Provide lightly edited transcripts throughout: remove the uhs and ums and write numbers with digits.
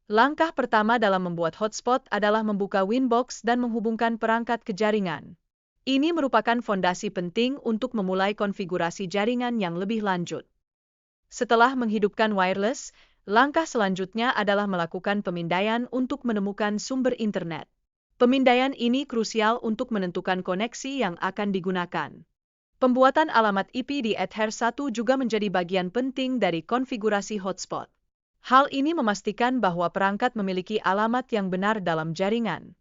Langkah pertama dalam membuat hotspot adalah membuka Winbox dan menghubungkan perangkat ke jaringan. Ini merupakan fondasi penting untuk memulai konfigurasi jaringan yang lebih lanjut. Setelah menghidupkan wireless, langkah selanjutnya adalah melakukan pemindaian untuk menemukan sumber internet. Pemindaian ini krusial untuk menentukan koneksi yang akan digunakan. Pembuatan alamat IP di Ether 1 juga menjadi bagian penting dari konfigurasi hotspot. Hal ini memastikan bahwa perangkat memiliki alamat yang benar dalam jaringan.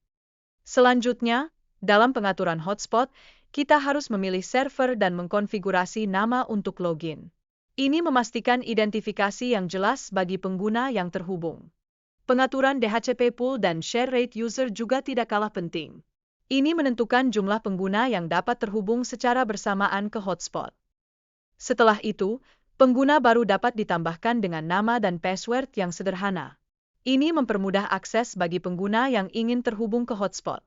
Selanjutnya, dalam pengaturan hotspot, kita harus memilih server dan mengkonfigurasi nama untuk login. Ini memastikan identifikasi yang jelas bagi pengguna yang terhubung. Pengaturan DHCP pool dan share rate user juga tidak kalah penting. Ini menentukan jumlah pengguna yang dapat terhubung secara bersamaan ke hotspot. Setelah itu, pengguna baru dapat ditambahkan dengan nama dan password yang sederhana. Ini mempermudah akses bagi pengguna yang ingin terhubung ke hotspot.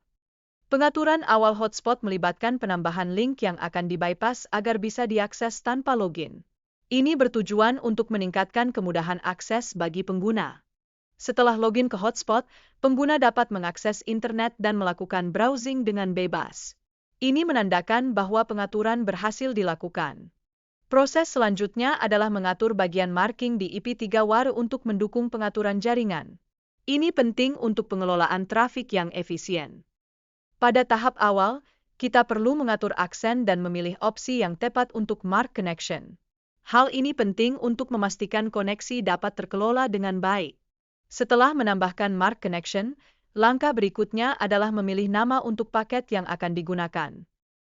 Pengaturan awal hotspot melibatkan penambahan link yang akan di-bypass agar bisa diakses tanpa login. Ini bertujuan untuk meningkatkan kemudahan akses bagi pengguna. Setelah login ke hotspot, pengguna dapat mengakses internet dan melakukan browsing dengan bebas. Ini menandakan bahwa pengaturan berhasil dilakukan. Proses selanjutnya adalah mengatur bagian marking di IP3 WAR untuk mendukung pengaturan jaringan. Ini penting untuk pengelolaan trafik yang efisien. Pada tahap awal, kita perlu mengatur aksen dan memilih opsi yang tepat untuk mark connection. Hal ini penting untuk memastikan koneksi dapat terkelola dengan baik. Setelah menambahkan mark connection, langkah berikutnya adalah memilih nama untuk paket yang akan digunakan.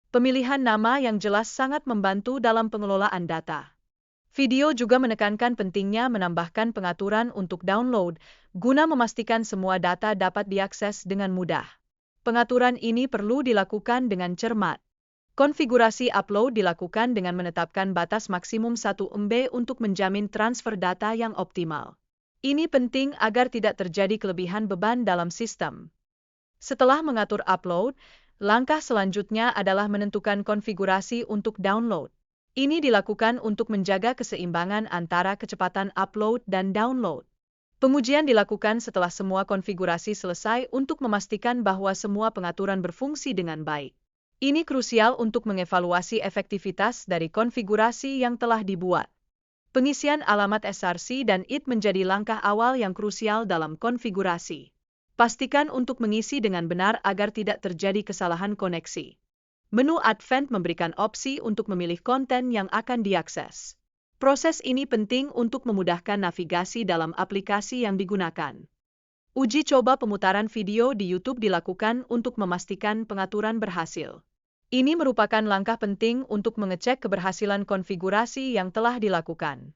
Pemilihan nama yang jelas sangat membantu dalam pengelolaan data. Video juga menekankan pentingnya menambahkan pengaturan untuk download, guna memastikan semua data dapat diakses dengan mudah. Pengaturan ini perlu dilakukan dengan cermat. Konfigurasi upload dilakukan dengan menetapkan batas maksimum 1 MB untuk menjamin transfer data yang optimal. Ini penting agar tidak terjadi kelebihan beban dalam sistem. Setelah mengatur upload, langkah selanjutnya adalah menentukan konfigurasi untuk download. Ini dilakukan untuk menjaga keseimbangan antara kecepatan upload dan download. Pengujian dilakukan setelah semua konfigurasi selesai untuk memastikan bahwa semua pengaturan berfungsi dengan baik. Ini krusial untuk mengevaluasi efektivitas dari konfigurasi yang telah dibuat. Pengisian alamat SRC dan IT menjadi langkah awal yang krusial dalam konfigurasi. Pastikan untuk mengisi dengan benar agar tidak terjadi kesalahan koneksi. Menu Advent memberikan opsi untuk memilih konten yang akan diakses. Proses ini penting untuk memudahkan navigasi dalam aplikasi yang digunakan. Uji coba pemutaran video di YouTube dilakukan untuk memastikan pengaturan berhasil. Ini merupakan langkah penting untuk mengecek keberhasilan konfigurasi yang telah dilakukan.